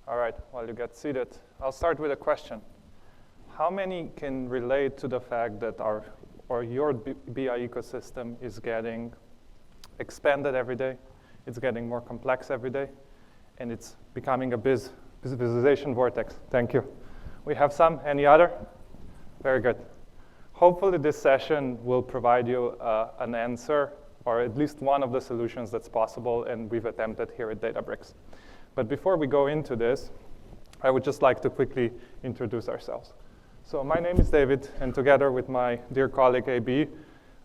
All right, while you get seated, I'll start with a question. How many can relate to the fact that your BI ecosystem is getting expanded every day? It's getting more complex every day, and it's becoming a visualization vortex. Thank you. We have some. Any other? Very good. Hopefully this session will provide you an answer, or at least one of the solutions that's possible, and we've attempted here at Databricks. But before we go into this, I would just like to quickly introduce ourselves. So my name is David, and together with my dear colleague AB,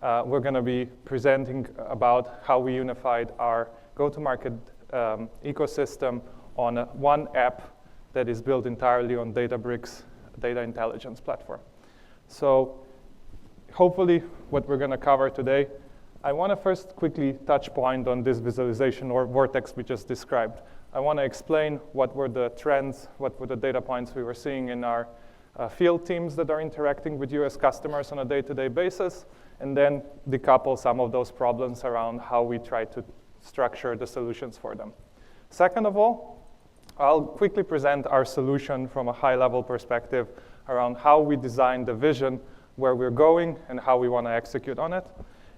we're going to be presenting about how we unified our go-to-market ecosystem on one app that is built entirely on Databricks data intelligence platform. So hopefully what we're going to cover today, I want to first quickly touch point on this visualization or vortex we just described. I want to explain what were the trends, what were the data points we were seeing in our field teams that are interacting with you as customers on a day-to-day basis, and then decouple some of those problems around how we try to structure the solutions for them. Second of all, I'll quickly present our solution from a high-level perspective around how we design the vision, where we're going, and how we want to execute on it.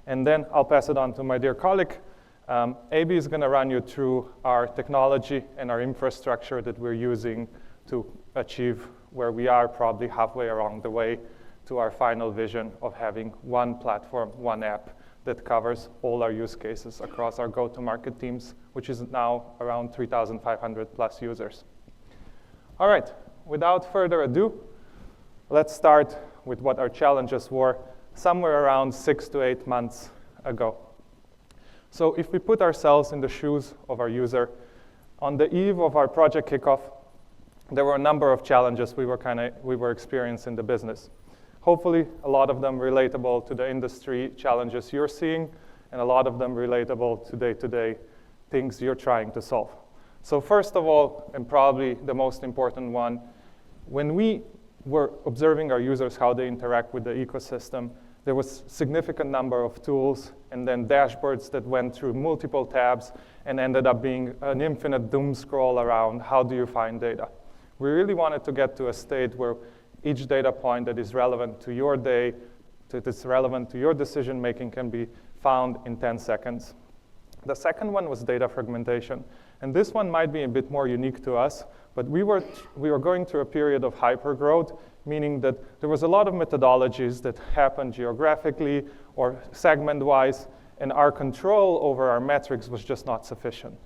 And then I'll pass it on to my dear colleague. AB is going to run you through our technology and our infrastructure that we're using to achieve where we are probably halfway along the way to our final vision of having one platform, one app that covers all our use cases across our go-to-market teams, which is now around 3,500 plus users. All right, without further ado, let's start with what our challenges were somewhere around 6 to 8 months ago. So if we put ourselves in the shoes of our user, on the eve of our project kickoff, there were a number of challenges we were experiencing in the business. Hopefully, a lot of them relatable to the industry challenges you're seeing, and a lot of them relatable to day-to-day things you're trying to solve. So first of all, and probably the most important one, when we were observing our users, how they interact with the ecosystem, there was a significant number of tools and then dashboards that went through multiple tabs and ended up being an infinite doom scroll around how do you find data. We really wanted to get to a state where each data point that is relevant to your day, that is relevant to your decision making, can be found in 10 seconds. The second one was data fragmentation. And this one might be a bit more unique to us, but we were going through a period of hypergrowth, meaning that there was a lot of methodologies that happened geographically or segment-wise, and our control over our metrics was just not sufficient.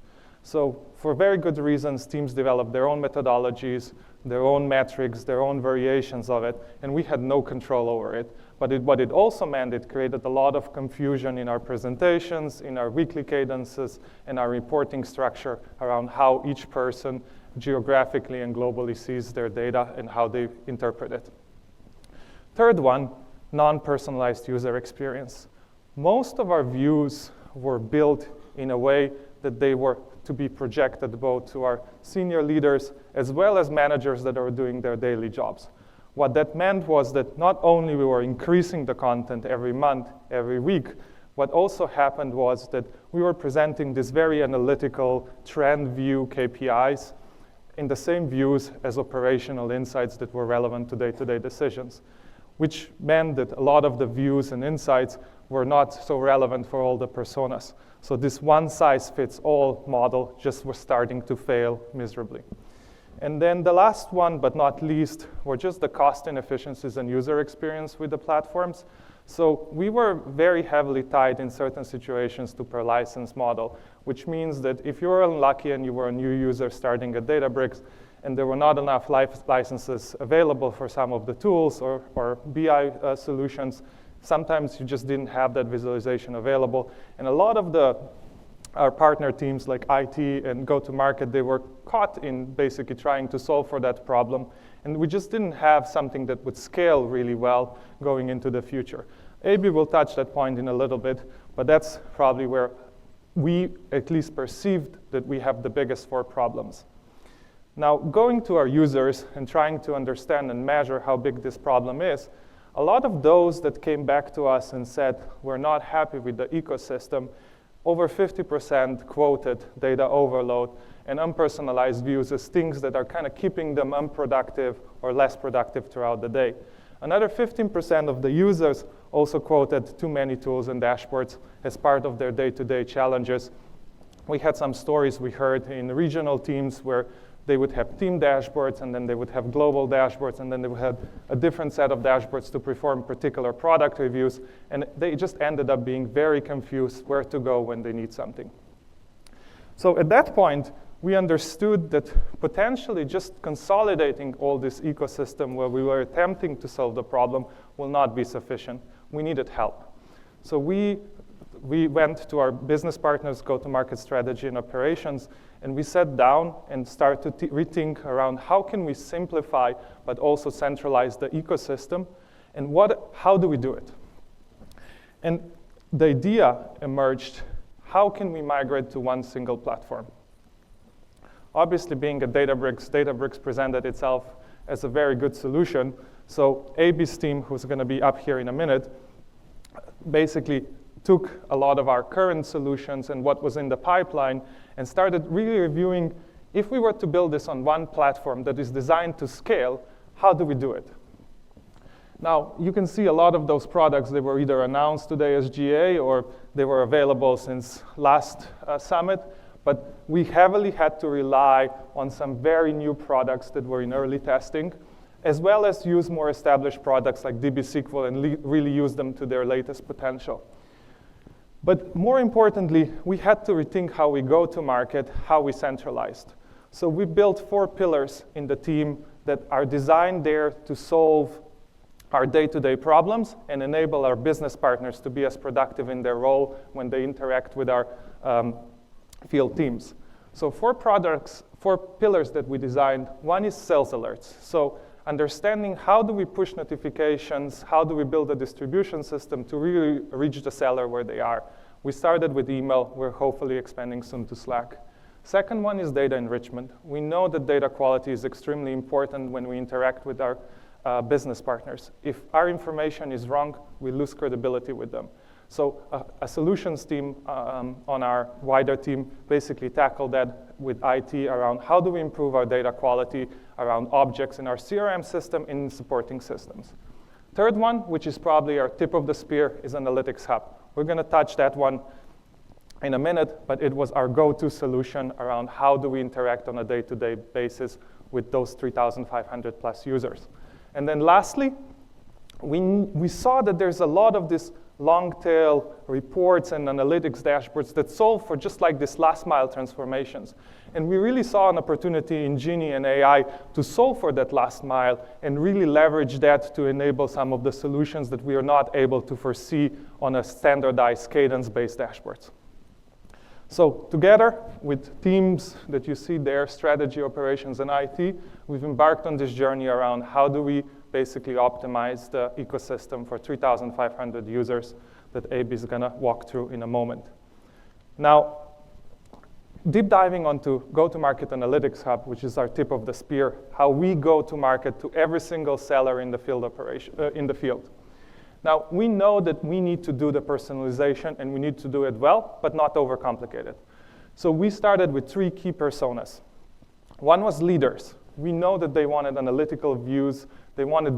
So for very good reasons, teams developed their own methodologies, their own metrics, their own variations of it, and we had no control over it. But what it also meant, it created a lot of confusion in our presentations, in our weekly cadences, and our reporting structure around how each person geographically and globally sees their data and how they interpret it. Third one, non-personalized user experience. Most of our views were built in a way that they were to be projected both to our senior leaders as well as managers that are doing their daily jobs. What that meant was that not only we were increasing the content every month, every week, what also happened was that we were presenting this very analytical trend view KPIs in the same views as operational insights that were relevant to day-to-day decisions, which meant that a lot of the views and insights were not so relevant for all the personas. So this one-size-fits-all model just was starting to fail miserably. And then the last one, but not least, were just the cost inefficiencies and user experience with the platforms. So we were very heavily tied in certain situations to per license model, which means that if you were unlucky and you were a new user starting at Databricks and there were not enough licenses available for some of the tools or BI solutions, sometimes you just didn't have that visualization available. And a lot of our partner teams like IT and go-to-market, they were caught in basically trying to solve for that problem. And we just didn't have something that would scale really well going into the future. AB will touch that point in a little bit, but that's probably where we at least perceived that we have the biggest 4 problems. Now, going to our users and trying to understand and measure how big this problem is, a lot of those that came back to us and said, we're not happy with the ecosystem, over 50% quoted data overload, and unpersonalized views as things that are kind of keeping them unproductive or less productive throughout the day. Another 15% of the users also quoted too many tools and dashboards as part of their day-to-day challenges. We had some stories we heard in regional teams where they would have team dashboards, and then they would have global dashboards, and then they would have a different set of dashboards to perform particular product reviews, and they just ended up being very confused where to go when they need something. So at that point, we understood that potentially just consolidating all this ecosystem where we were attempting to solve the problem will not be sufficient. We needed help. So we went to our business partners, go-to-market strategy and operations, and we sat down and started to rethink around how can we simplify but also centralize the ecosystem, and how do we do it? And the idea emerged, how can we migrate to one single platform? Obviously, being a Databricks presented itself as a very good solution. So Abby's team, who's going to be up here in a minute, basically took a lot of our current solutions and what was in the pipeline and started really reviewing, if we were to build this on one platform that is designed to scale, how do we do it? Now, you can see a lot of those products, they were either announced today as GA or they were available since last summit, but we heavily had to rely on some very new products that were in early testing, as well as use more established products like DB-SQL and really use them to their latest potential. But more importantly, we had to rethink how we go to market, how we centralized. So we built 4 pillars in the team that are designed there to solve our day-to-day problems and enable our business partners to be as productive in their role when they interact with our field teams. So 4 pillars that we designed. One is sales alerts. So understanding how do we push notifications, how do we build a distribution system to really reach the seller where they are. We started with email. We're hopefully expanding soon to Slack. Second one is data enrichment. We know that data quality is extremely important when we interact with our business partners. If our information is wrong, we lose credibility with them. So a solutions team on our wider team basically tackled that with IT around how do we improve our data quality around objects in our CRM system in supporting systems. Third one, which is probably our tip of the spear, is Analytics Hub. We're going to touch that one in a minute, but it was our go-to solution around how do we interact on a day-to-day basis with those 3,500 plus users. And then lastly, we saw that there's a lot of this long tail reports and analytics dashboards that solve for just like this last mile transformations. And we really saw an opportunity in Genie and AI to solve for that last mile and really leverage that to enable some of the solutions that we are not able to foresee on a standardized cadence-based dashboards. So together with teams that you see there, strategy, operations, and IT, we've embarked on this journey around how do we basically optimize the ecosystem for 3,500 users that Abe is going to walk through in a moment. Now, deep diving onto Go-to-Market Analytics Hub, which is our tip of the spear, how we go to market to every single seller in the field in the field. Now, we know that we need to do the personalization and we need to do it well, but not overcomplicate it. So we started with 3 key personas. One was leaders. We know that they wanted analytical views. They wanted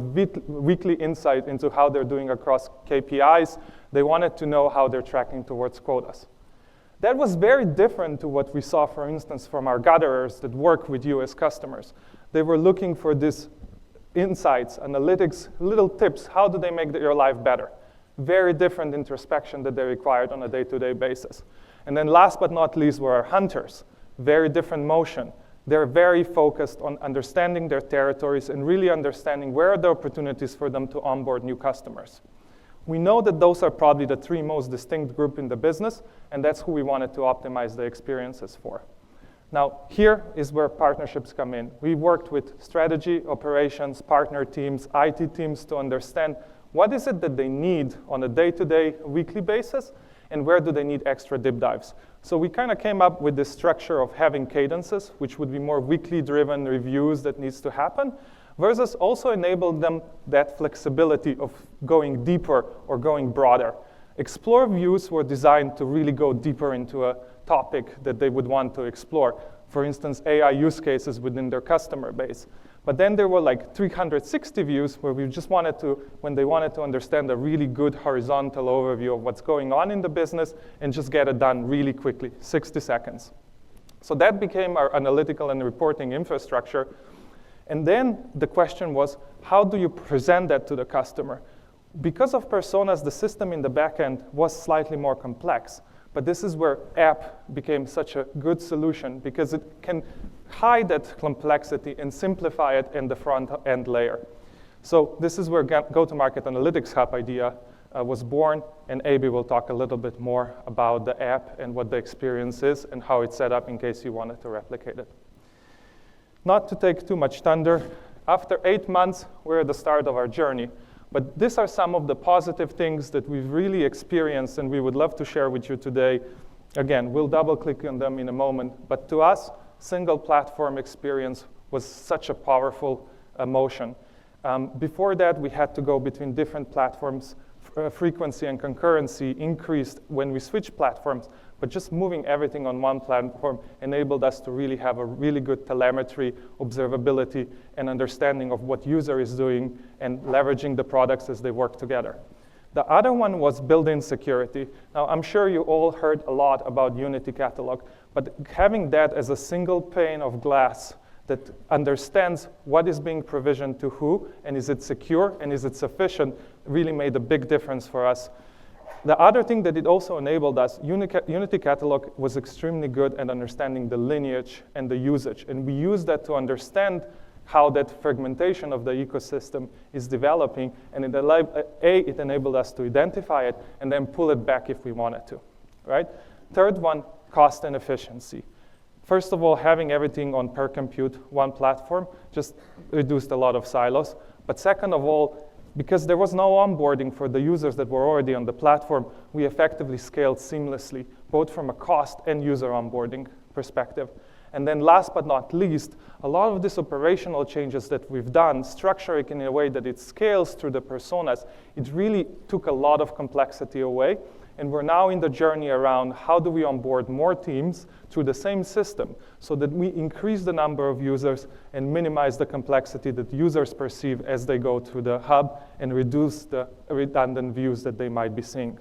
weekly insight into how they're doing across KPIs. They wanted to know how they're tracking towards quotas. That was very different to what we saw, for instance, from our gatherers that work with you as customers. They were looking for this insights, analytics, little tips. How do they make your life better? Very different introspection that they required on a day-to-day basis. And then last but not least were our hunters. Very different motion. They're very focused on understanding their territories and really understanding where are the opportunities for them to onboard new customers. We know that those are probably the 3 most distinct groups in the business, and that's who we wanted to optimize the experiences for. Now, here is where partnerships come in. We worked with strategy, operations, partner teams, IT teams to understand what is it that they need on a day-to-day, weekly basis, and where do they need extra deep dives. So we kind of came up with this structure of having cadences, which would be more weekly driven reviews that needs to happen, versus also enable them that flexibility of going deeper or going broader. Explore views were designed to really go deeper into a topic that they would want to explore. for instance, AI use cases within their customer base. But then there were like 360 views where we just wanted to, when they wanted to understand a really good horizontal overview of what's going on in the business and just get it done really quickly, 60 seconds. So that became our analytical and reporting infrastructure. And then the question was, how do you present that to the customer? Because of personas, the system in the backend was slightly more complex. But this is where app became such a good solution because it can hide that complexity and simplify it in the front end layer. So this is where Go-to-Market Analytics Hub idea was born, and Aby will talk a little bit more about the app and what the experience is and how it's set up in case you wanted to replicate it. Not to take too much thunder, after 8 months, we're at the start of our journey. But these are some of the positive things that we've really experienced and we would love to share with you today. Again, we'll double click on them in a moment. But to us, single platform experience was such a powerful emotion. Before that, we had to go between different platforms. Frequency and concurrency increased when we switched platforms, but just moving everything on one platform enabled us to really have a really good telemetry, observability, and understanding of what user is doing and leveraging the products as they work together. The other one was built-in security. Now, I'm sure you all heard a lot about Unity Catalog, but having that as a single pane of glass that understands what is being provisioned to who, and is it secure, and is it sufficient, really made a big difference for us. The other thing that it also enabled us, Unity Catalog was extremely good at understanding the lineage and the usage, and we use that to understand how that fragmentation of the ecosystem is developing, and it enabled us to identify it and then pull it back if we wanted to, right? Third one, cost and efficiency. First of all, having everything on per compute, one platform, just reduced a lot of silos. But second of all, because there was no onboarding for the users that were already on the platform, we effectively scaled seamlessly, both from a cost and user onboarding perspective. And then last but not least, a lot of these operational changes that we've done, structuring in a way that it scales through the personas, it really took a lot of complexity away. And we're now in the journey around how do we onboard more teams through the same system so that we increase the number of users and minimize the complexity that users perceive as they go through the hub and reduce the redundant views that they might be seeing.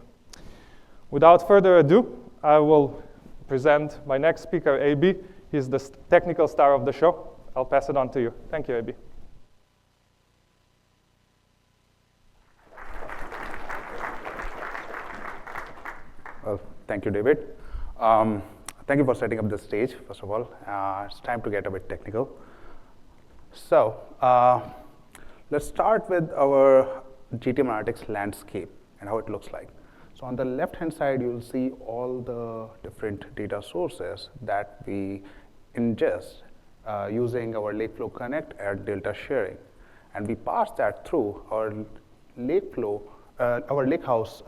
Without further ado, I will present my next speaker, Aby. He's the technical star of the show. I'll pass it on to you. Thank you, Aby. Well, thank you, David. Thank you for setting up the stage, first of all. It's time to get a bit technical. So let's start with our GTM Analytics landscape and how it looks like. So on the left-hand side, you'll see all the different data sources that we ingest using our Lakeflow Connect and Delta sharing. And we pass that through our Lakeflow, our Lakehouse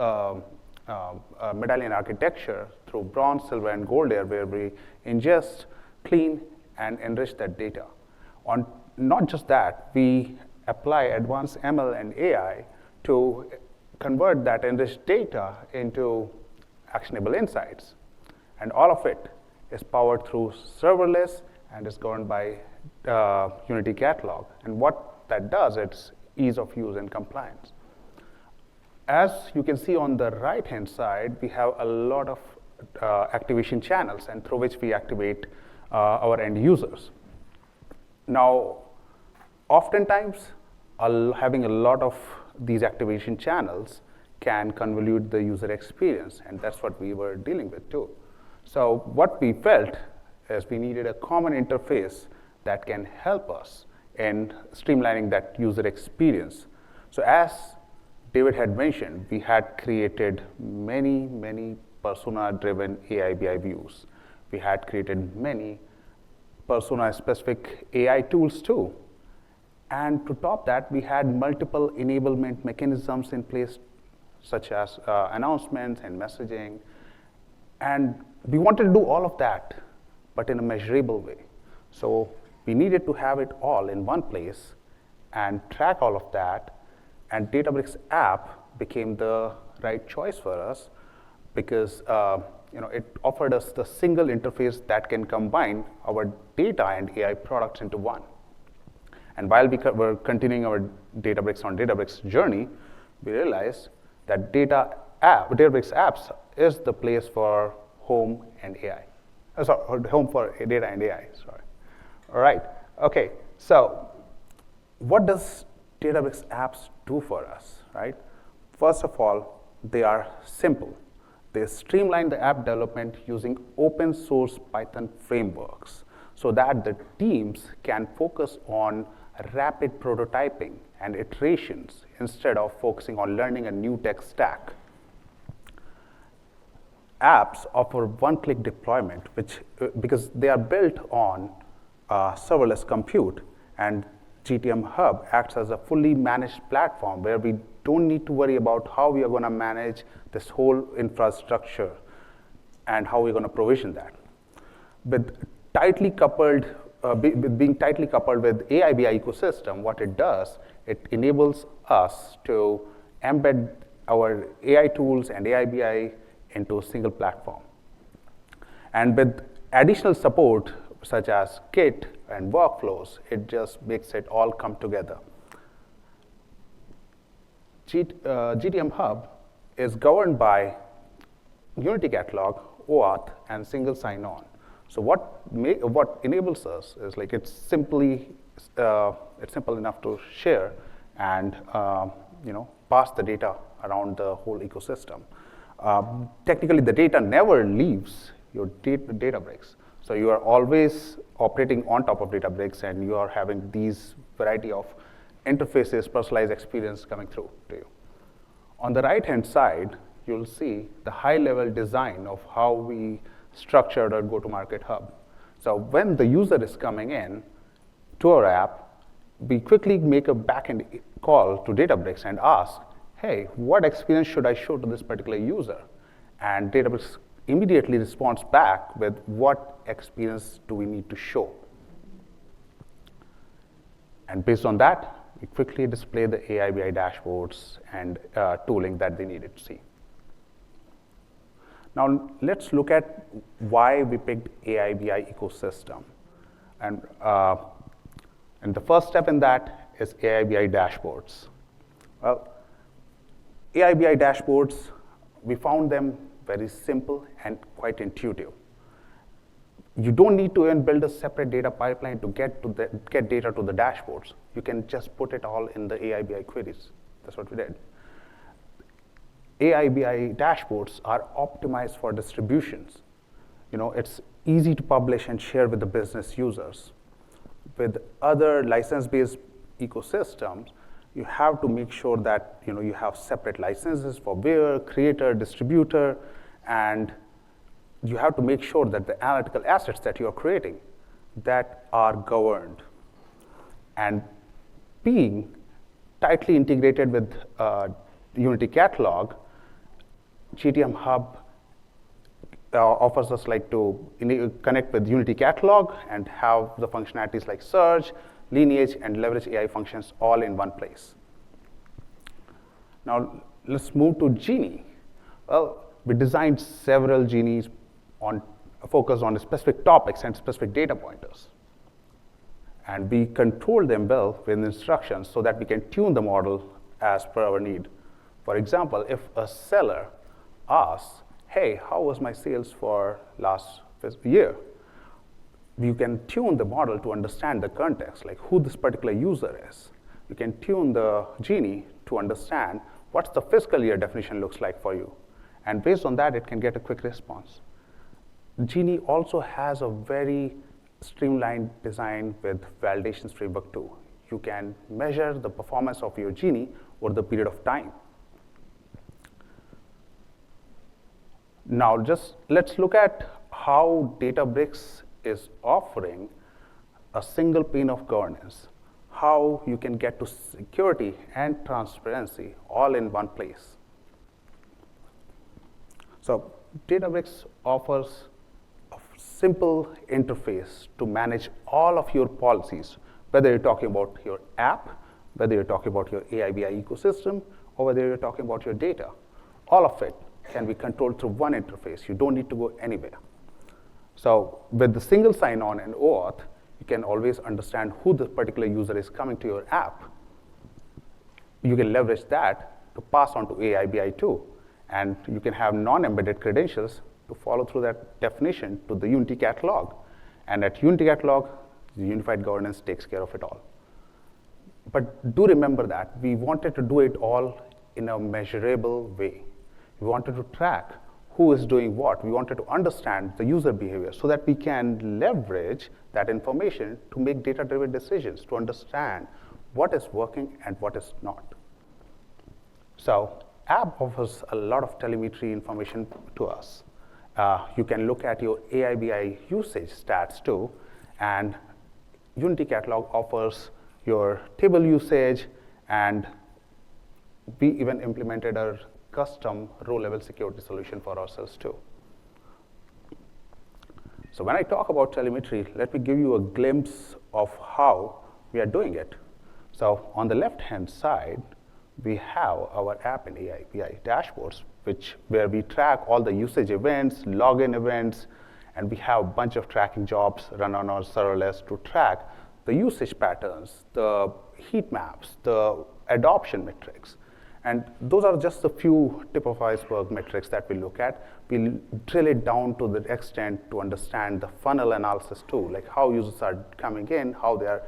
medallion architecture through bronze, silver, and gold layer, where we ingest, clean, and enrich that data. On not just that, we apply advanced ML and AI to convert that enriched data into actionable insights. And all of it is powered through serverless and is governed by Unity Catalog. And what that does, it's ease of use and compliance. As you can see on the right-hand side, we have a lot of activation channels and through which we activate our end users. Now, oftentimes, having a lot of these activation channels can convolute the user experience, and that's what we were dealing with too. So what we felt is we needed a common interface that can help us in streamlining that user experience. So as David had mentioned, we had created many persona-driven AI/BI views. We had created many persona-specific AI tools too. And to top that, we had multiple enablement mechanisms in place, such as announcements and messaging. And we wanted to do all of that, but in a measurable way. So we needed to have it all in one place and track all of that. And Databricks App became the right choice for us because it offered us the single interface that can combine our data and AI products into one. And while we were continuing our Databricks on Databricks journey, we realized that Databricks Apps is the place for home and AI. Home for data and AI, sorry. All right, okay, so what does Databricks Apps do for us, right? First of all, they are simple. They streamline the app development using open source Python frameworks so that the teams can focus on rapid prototyping and iterations instead of focusing on learning a new tech stack. Apps offer one-click deployment, because they are built on serverless compute, and GTM Hub acts as a fully managed platform where we don't need to worry about how we are going to manage this whole infrastructure and how we're going to provision that. With being tightly coupled with AI/BI ecosystem, what it does, it enables us to embed our AI tools and AI/BI into a single platform. And with additional support such as Git and workflows, it just makes it all come together. GTM Hub is governed by Unity Catalog, OAuth, and single sign-on. So what enables us is it's simple enough to share and pass the data around the whole ecosystem. Technically, the data never leaves your Databricks. So you are always operating on top of Databricks, and you are having these variety of interfaces, personalized experience coming through to you. On the right-hand side, you'll see the high-level design of how we structured our go-to-market hub. So when the user is coming in to our app, we quickly make a backend call to Databricks and ask, hey, what experience should I show to this particular user? And Databricks immediately responds back with what experience do we need to show. And based on that, we quickly display the AI/BI dashboards and tooling that they needed to see. Now, let's look at why we picked AI/BI ecosystem. And the first step in that is AI/BI dashboards. Well, AI/BI dashboards, we found them very simple and quite intuitive. You don't need to even build a separate data pipeline to get data to the dashboards. You can just put it all in the AI/BI queries. That's what we did. AI/BI dashboards are optimized for distributions. It's easy to publish and share with the business users. With other license-based ecosystems, you have to make sure that you have separate licenses for where, creator, distributor, and you have to make sure that the analytical assets that you are creating that are governed. And being tightly integrated with Unity Catalog, GTM Hub offers us to connect with Unity Catalog and have the functionalities like search, lineage, and leverage AI functions all in one place. Now, let's move to Genie. Well, we designed several Genies focused on specific topics and specific data pointers. And we control them well with instructions so that we can tune the model as per our need. For example, if a seller asks, hey, how was my sales for last year? You can tune the model to understand the context, like who this particular user is. You can tune the Genie to understand what's the fiscal year definition looks like for you. And based on that, it can get a quick response. Genie also has a very streamlined design with validations framework too. You can measure the performance of your Genie over the period of time. Now, let's look at how Databricks is offering a single pane of governance, how you can get to security and transparency all in one place. So Databricks offers a simple interface to manage all of your policies, whether you're talking about your app, whether you're talking about your AI/BI ecosystem, or whether you're talking about your data. All of it can be controlled through one interface. You don't need to go anywhere. So with the single sign-on and OAuth, you can always understand who the particular user is coming to your app. You can leverage that to pass on to AI BI too. And you can have non-embedded credentials to follow through that definition to the Unity catalog. And at Unity catalog, the unified governance takes care of it all. But do remember that we wanted to do it all in a measurable way. We wanted to track who is doing what. We wanted to understand the user behavior so that we can leverage that information to make data-driven decisions, to understand what is working and what is not. So app offers a lot of telemetry information to us. You can look at your AI BI usage stats too, and Unity Catalog offers your table usage, and we even implemented a custom row-level security solution for ourselves too. So when I talk about telemetry, let me give you a glimpse of how we are doing it. So on the left-hand side, we have our app and AI BI dashboards, where we track all the usage events, login events, and we have a bunch of tracking jobs run on our serverless to track the usage patterns, the heat maps, the adoption metrics. And those are just a few tip of iceberg metrics that we look at. We drill it down to the extent to understand the funnel analysis too, like how users are coming in, how they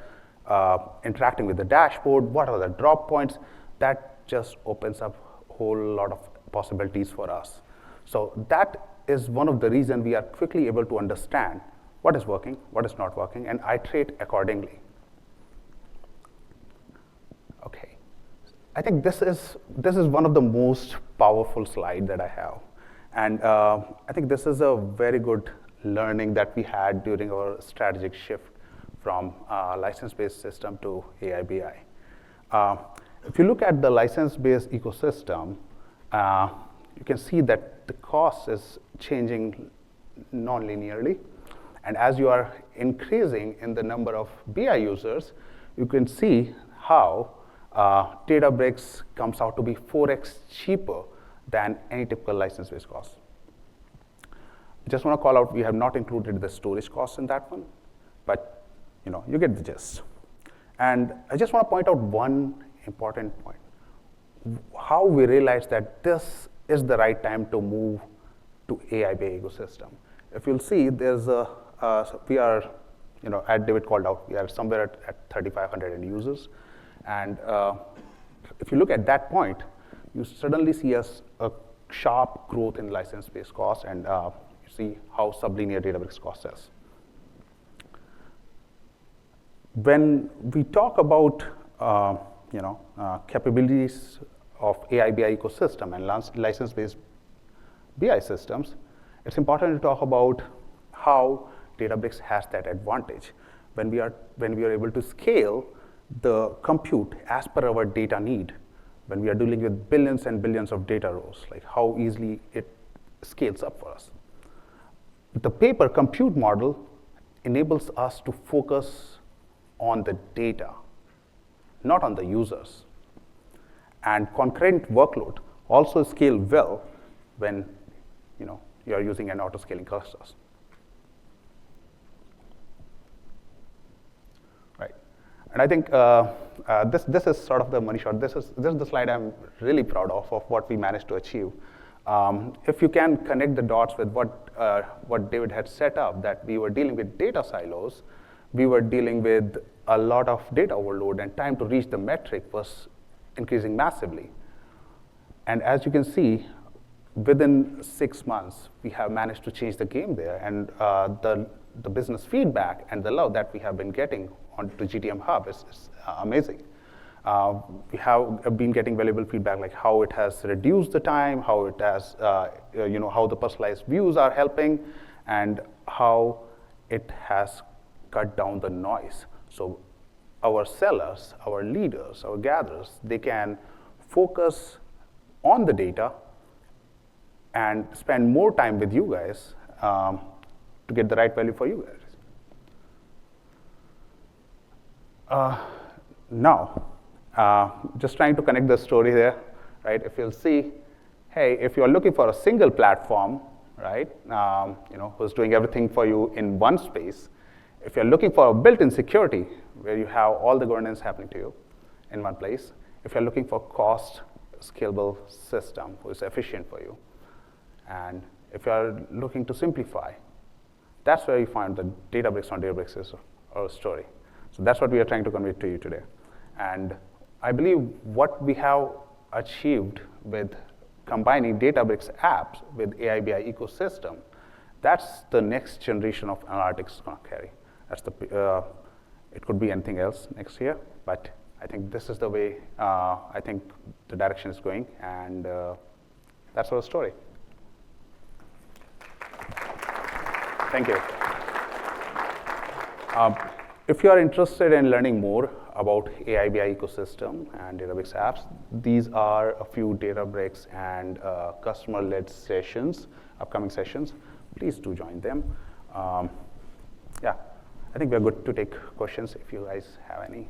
are interacting with the dashboard, what are the drop points. That just opens up a whole lot of possibilities for us. So that is one of the reasons we are quickly able to understand what is working, what is not working, and iterate accordingly. Okay, I think this is one of the most powerful slides that I have. And I think this is a very good learning that we had during our strategic shift from license-based system to AI BI. If you look at the license-based ecosystem, you can see that the cost is changing non-linearly. And as you are increasing in the number of BI users, you can see how Databricks comes out to be 4x cheaper than any typical license-based cost. I just want to call out, we have not included the storage costs in that one, but you get the gist. And I just want to point out one important point, how we realized that this is the right time to move to AI BI ecosystem. If you'll see, there's we are, as David called out, we are somewhere at 3,500 end users. And if you look at that point, you suddenly see a sharp growth in license-based cost, and you see how sublinear Databricks cost is. When we talk about capabilities of AI BI ecosystem and license-based BI systems, it's important to talk about how Databricks has that advantage. When we are able to scale the compute as per our data need, when we are dealing with billions and billions of data rows, like how easily it scales up for us. The paper compute model enables us to focus on the data, not on the users. And concurrent workload also scale well when you are using an auto-scaling clusters. Right. And I think this is sort of the money shot. This is the slide I'm really proud of what we managed to achieve. If you can connect the dots with what David had set up, that we were dealing with data silos, we were dealing with a lot of data overload, and time to reach the metric was increasing massively. And as you can see, within 6 months, we have managed to change the game there, and the business feedback and the love that we have been getting onto GTM Hub is amazing. We have been getting valuable feedback, like how it has reduced the time, how it has, how the personalized views are helping, and how it has cut down the noise. So our sellers, our leaders, our gatherers, they can focus on the data and spend more time with you guys to get the right value for you guys. Now, just trying to connect the story there, right? If you'll see, hey, if you're looking for a single platform, right, who's doing everything for you in one space, if you're looking for a built-in security where you have all the governance happening to you in one place, if you're looking for cost scalable system who is efficient for you, and if you're looking to simplify, that's where you find the Databricks on Databricks is our story. So that's what we are trying to convey to you today. And I believe what we have achieved with combining Databricks apps with AI/BI ecosystem, that's the next generation of analytics going to carry. That's it could be anything else next year, but I think this is the way I think the direction is going, and that's our story. Thank you. If you are interested in learning more about AI/BI ecosystem and Databricks apps, these are a few Databricks and customer-led sessions, upcoming sessions. Please do join them. Yeah, I think we're good to take questions if you guys have any.